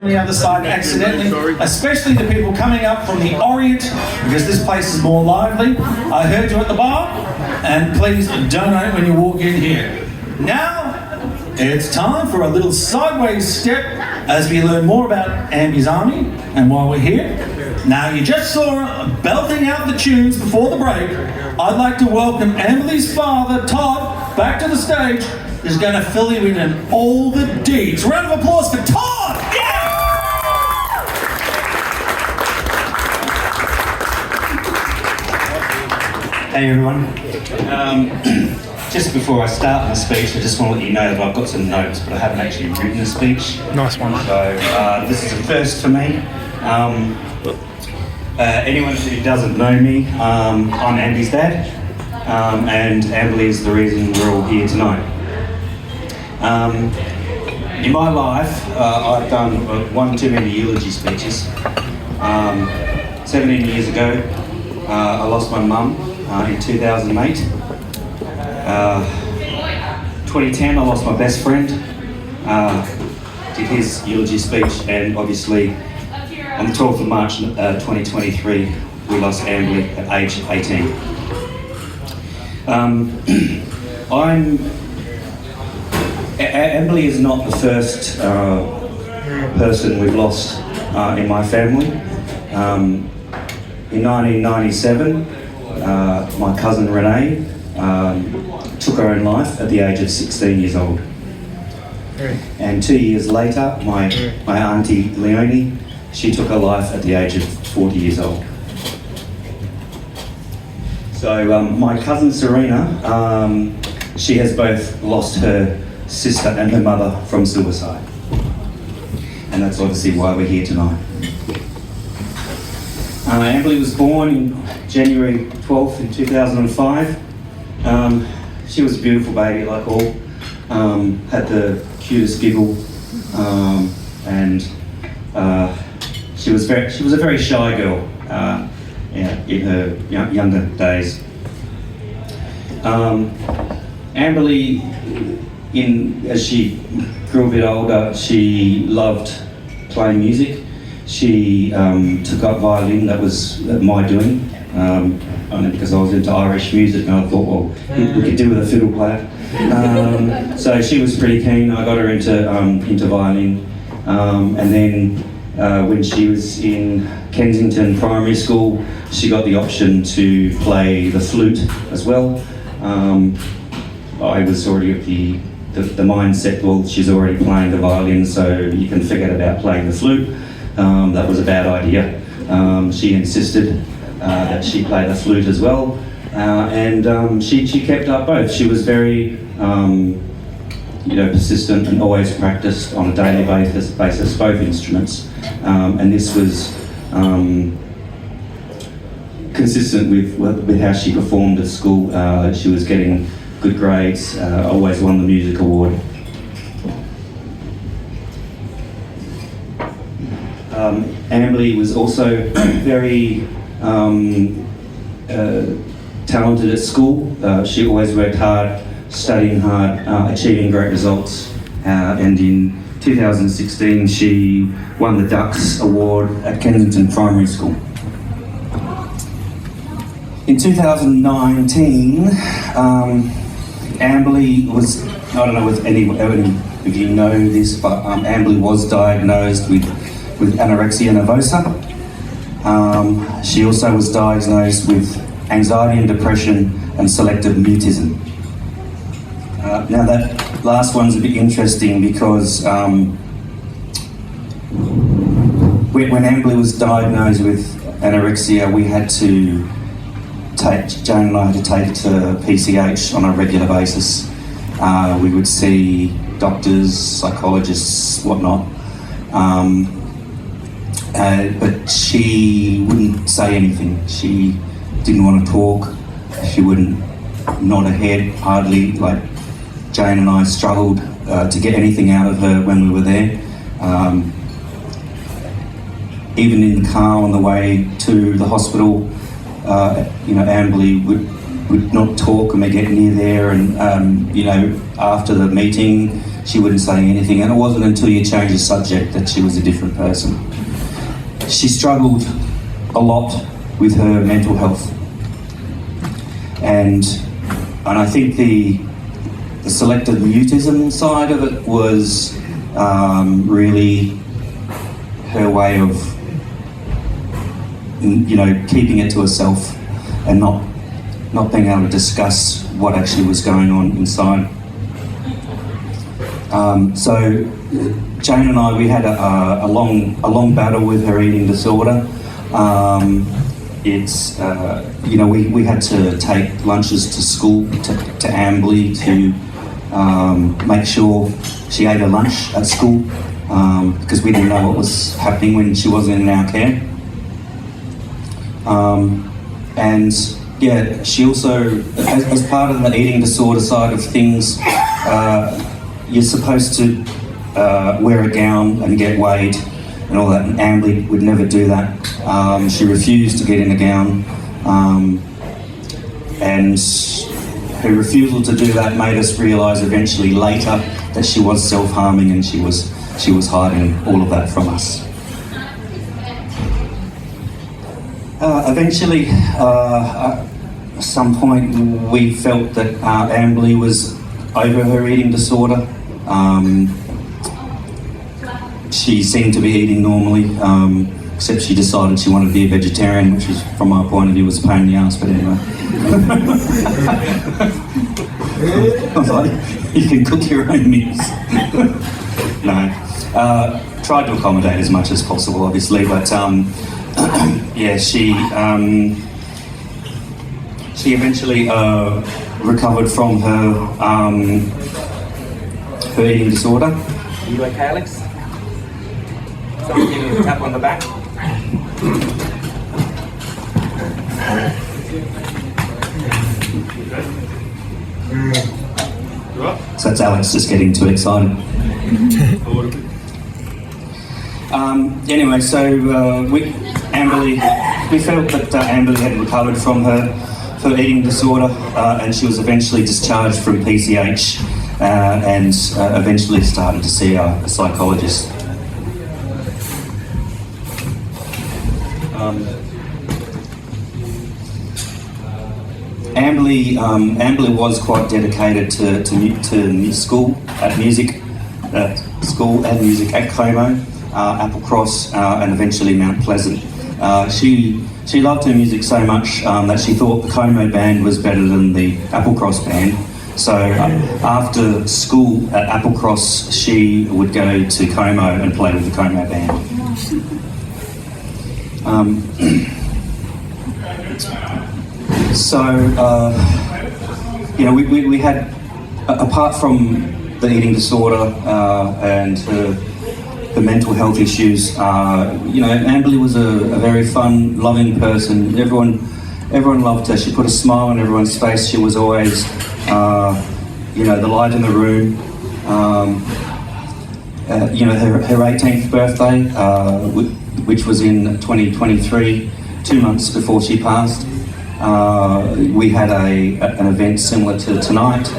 the other side accidentally, especially the people coming up from the Orient, because this place is more lively. I heard you at the bar, and please donate when you walk in here. Now, it's time for a little sideways step as we learn more about Ambi's Army and why we're here. Now, you just saw her belting out the tunes before the break. I'd like to welcome Emily's father, Todd, back to the stage. He's going to fill you in on all the deeds. Round of applause for Todd! Yeah! Hey everyone. Just before I start my speech, I just want to let you know that I've got some notes, but I haven't actually written a speech. Nice one. So this is a first for me. Anyone who doesn't know me, I'm Ambi's dad, and Amberly is the reason we're all here tonight. In my life, I've done one too many eulogy speeches. 17 years ago, I lost my mum in 2008. 2010, I lost my best friend. Did his eulogy speech, and obviously on the 12th of March 2023, we lost Amberly at age 18. Amberly is not the first person we've lost in my family. In 1997, my cousin Renee took her own life at the age of 16 years old. And 2 years later, my auntie Leonie, she took her life at the age of 40 years old. So my cousin Serena, she has both lost her sister and her mother from suicide. And that's obviously why we're here tonight. Amberly was born in January 12th in 2005. She was a beautiful baby, like all. Had the cutest giggle, and she was a very shy girl in her younger days. Amberly, as she grew a bit older, she loved playing music. She took up violin. That was my doing, only because I was into Irish music, and I thought, well, we could do with a fiddle player. So she was pretty keen. I got her into violin, and then when she was in Kensington Primary School, she got the option to play the flute as well. I was already of the mindset, well, she's already playing the violin, so you can forget about playing the flute. That was a bad idea. She insisted that she play the flute as well, and she kept up both. She was very persistent and always practiced on a daily basis both instruments, and this was consistent with how she performed at school. She was getting good grades, always won the music award. Amberly was also very talented at school. She always worked hard, studying hard, achieving great results, and in 2016 she won the Ducks Award at Kensington Primary School. In 2019, Amberly was, I don't know if any of you know this, but Amberly was diagnosed with anorexia nervosa. She also was diagnosed with anxiety and depression and selective mutism. Now that last one's a bit interesting because when Amberly was diagnosed with anorexia, we had to Jane and I had to take her to PCH on a regular basis. We would see doctors, psychologists, whatnot. But she wouldn't say anything. She didn't want to talk. She wouldn't nod her head, hardly. Like Jane and I struggled to get anything out of her when we were there. Even in the car on the way to the hospital, Amberly would not talk when we get near there, and after the meeting, she wouldn't say anything, and it wasn't until you changed the subject that she was a different person. She struggled a lot with her mental health, and I think the selective mutism side of it was really her way of, you know, keeping it to herself and not being able to discuss what actually was going on inside. So Jane and I, we had a long battle with her eating disorder. It's you know, we had to take lunches to school to Amberley to make sure she ate her lunch at school, because we didn't know what was happening when she wasn't in our care. And yeah, she also, as part of the eating disorder side of things, you're supposed to wear a gown and get weighed and all that, and Amberley would never do that. She refused to get in a gown, and her refusal to do that made us realise eventually later that she was self-harming, and she was hiding all of that from us. Eventually, at some point, we felt that Amberley was over her eating disorder. She seemed to be eating normally, except she decided she wanted to be a vegetarian, which is, from my point of view, was a pain in the ass, but anyway. I was like, you can cook your own meals. No. Tried to accommodate as much as possible, obviously, but yeah, she eventually recovered from her her eating disorder. Are you okay, Alex? Someone give me a tap on the back. So that's Alex just getting too excited. Anyway, so we felt that Amberley had recovered from her eating disorder, and she was eventually discharged from PCH, and eventually started to see a psychologist. Amberley was quite dedicated to school and music at Como, Applecross, and eventually Mount Pleasant. She loved her music so much that she thought the Como band was better than the Applecross band. So after school at Applecross, she would go to Como and play with the Como band. So, you know, we had, apart from the eating disorder and her mental health issues, you know, Amberley was a very fun, loving person. Everyone loved her. She put a smile on everyone's face. She was always, you know, the light in the room. You know, her 18th birthday, which was in 2023, 2 months before she passed. We had an event similar to tonight.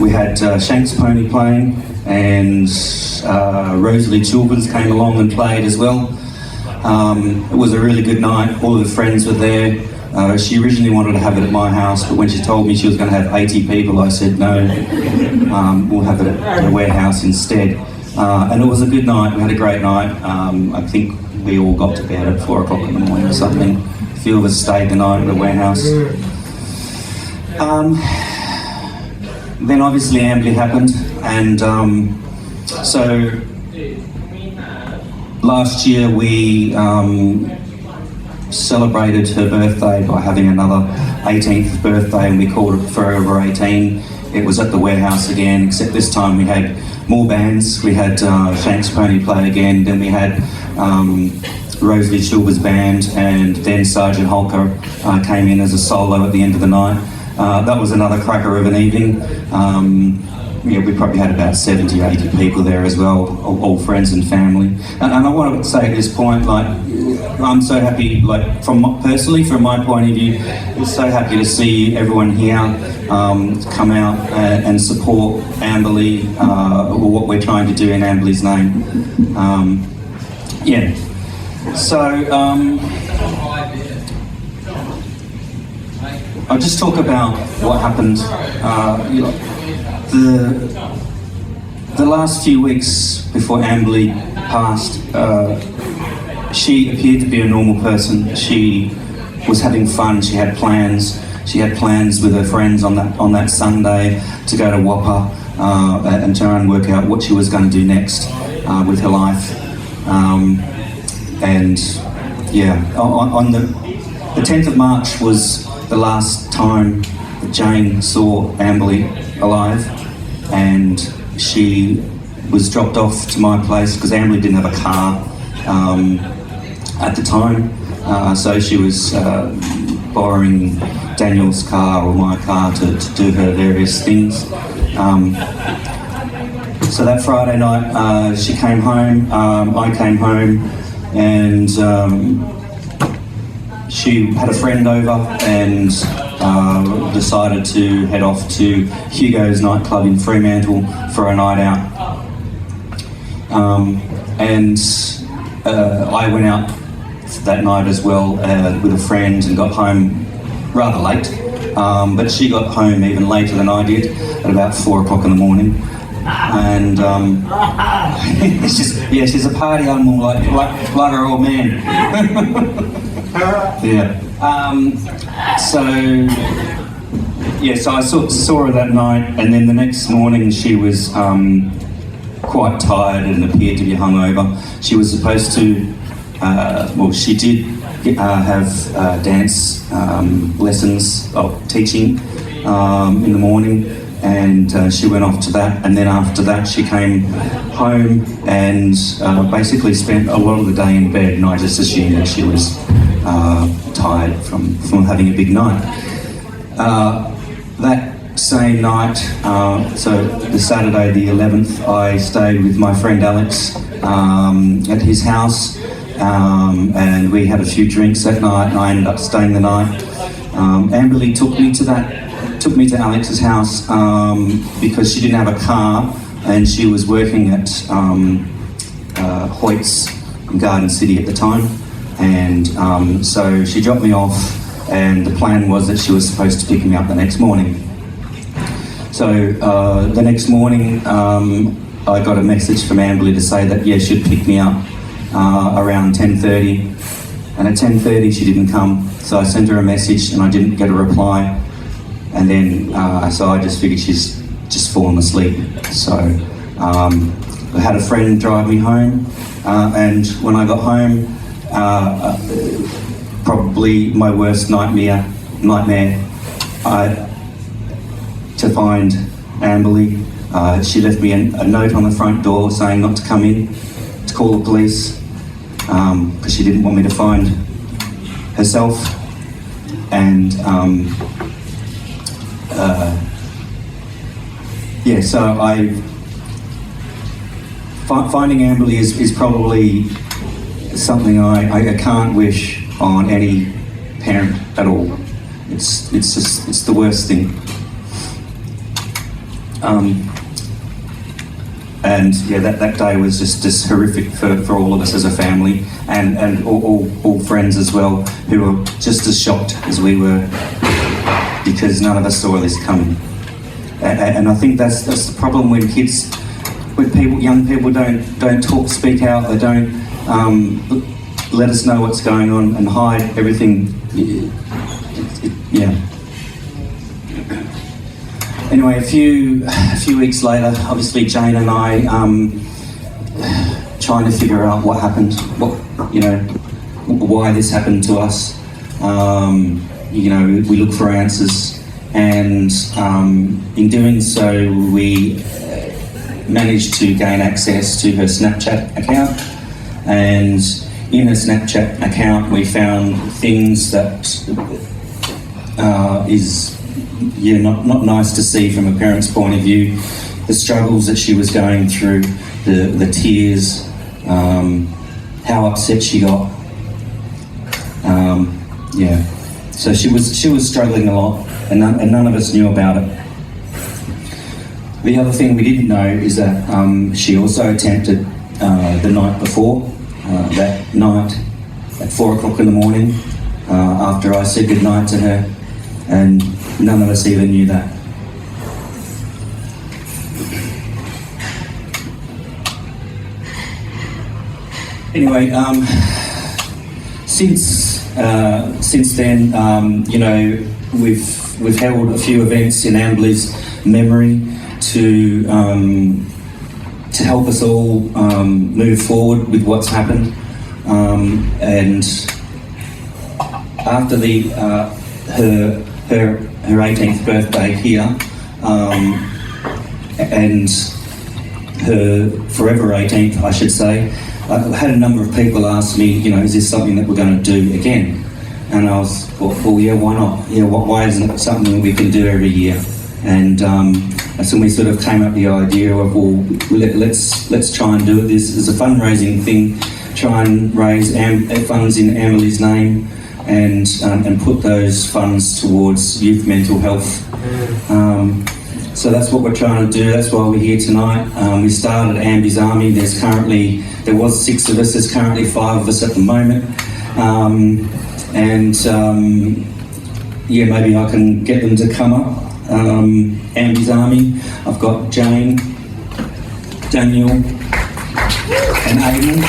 We had Shanks Pony playing, and Rosalie Chilvers came along and played as well. It was a really good night. All of her friends were there. She originally wanted to have it at my house, but when she told me she was going to have 80 people, I said no, we'll have it at the warehouse instead. And it was a good night. We had a great night. I think we all got to bed at 4 o'clock in the morning or something. A few of us stayed the night at the warehouse. Then obviously Amberley happened, and so last year we celebrated her birthday by having another 18th birthday, and we called it Forever 18. It was at the warehouse again, except this time we had more bands. We had Shanks Pony play again, then we had Rosalie Chilvers band, and then Sergeant Holker came in as a solo at the end of the night. That was another cracker of an evening. we probably had about 70, 80 people there as well, all friends and family. And I want to say at this point, like, I'm so happy, like, personally, from my point of view, I'm so happy to see everyone here come out and support Amberley, what we're trying to do in Amberley's name. Yeah. So, I'll just talk about what happened. The last few weeks before Amberley passed, she appeared to be a normal person. She was having fun. She had plans. She had plans with her friends on that Sunday to go to Whopper and try and work out what she was going to do next with her life. And yeah, on the 10th of March was the last time that Jane saw Amberley alive, and she was dropped off to my place because Amberley didn't have a car at the time, so she was borrowing Daniel's car or my car to do her various things. So that Friday night she came home, I came home, and she had a friend over and decided to head off to Hugo's nightclub in Fremantle for a night out. And I went out that night as well with a friend and got home rather late. But she got home even later than I did, at about 4 o'clock in the morning. And it's just, yeah, she's a party animal like her old man. Yeah. So I saw her that night, and then the next morning she was quite tired and appeared to be hungover. She was supposed to, she did have dance lessons, teaching in the morning, and she went off to that, and then after that she came home and basically spent a lot of the day in bed, and I just assumed that she was tired from having a big night. That same night, so the Saturday the 11th, I stayed with my friend Alex at his house, and we had a few drinks that night, and I ended up staying the night. Amberley took me to Alex's house because she didn't have a car, and she was working at Hoyt's in Garden City at the time. And so she dropped me off, and the plan was that she was supposed to pick me up the next morning. So the next morning I got a message from Amberley to say that she'd pick me up around 10:30, and at 10:30 she didn't come. So I sent her a message and I didn't get a reply, and then so I just figured she's just fallen asleep. So I had a friend drive me home, and when I got home, probably my worst nightmare to find Amberley. She left me a note on the front door saying not to come in, to call the police, because she didn't want me to find herself. And so finding Amberley is probably something I can't wish on any parent at all. It's the worst thing. And that day was just horrific for all of us as a family, and all friends as well, who were just as shocked as we were, because none of us saw this coming. And I think that's the problem when young people don't speak out, they don't let us know what's going on and hide everything. Anyway, a few weeks later, obviously Jane and I trying to figure out what happened, why this happened to us. We look for answers, and in doing so, we managed to gain access to her Snapchat account, and in her Snapchat account we found things that is not nice to see from a parent's point of view. the struggles that she was going through, the tears, how upset she got. Yeah, so she was struggling a lot, and none of us knew about it. The other thing we didn't know is that she also attempted the night before, that night at 4 o'clock in the morning, after I said goodnight to her, and none of us even knew that. Anyway, since then, you know, we've held a few events in Amberley's memory to help us all move forward with what's happened. And after her 18th birthday here, and her forever 18th, I should say, I had a number of people ask me, you know, is this something that we're going to do again? And I was, well, yeah, why not? Yeah, why isn't it something that we can do every year? And so we sort of came up with the idea of, well, let's try and do it. This is a fundraising thing, try and raise funds in Amberley's name, and put those funds towards youth mental health. So that's what we're trying to do. That's why we're here tonight. We started Ambi's Army. There was 6 of us. There's currently 5 of us at the moment. Yeah, maybe I can get them to come up. Ambi's Army. I've got Jane, Daniel, and Aiden,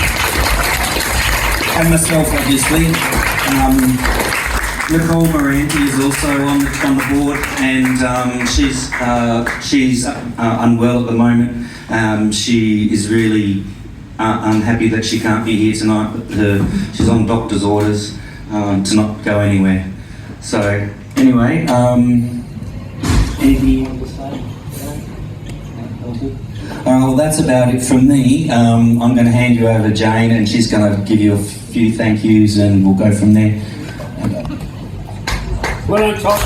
and myself, obviously. Nicole Moranti is also on the board, and she's unwell at the moment. She is really unhappy that she can't be here tonight, but she's on doctor's orders to not go anywhere. So anyway, anything you want to say? Well, that's about it from me. I'm going to hand you over to Jane, and she's going to give you a few thank yous, and we'll go from there. Well, on top.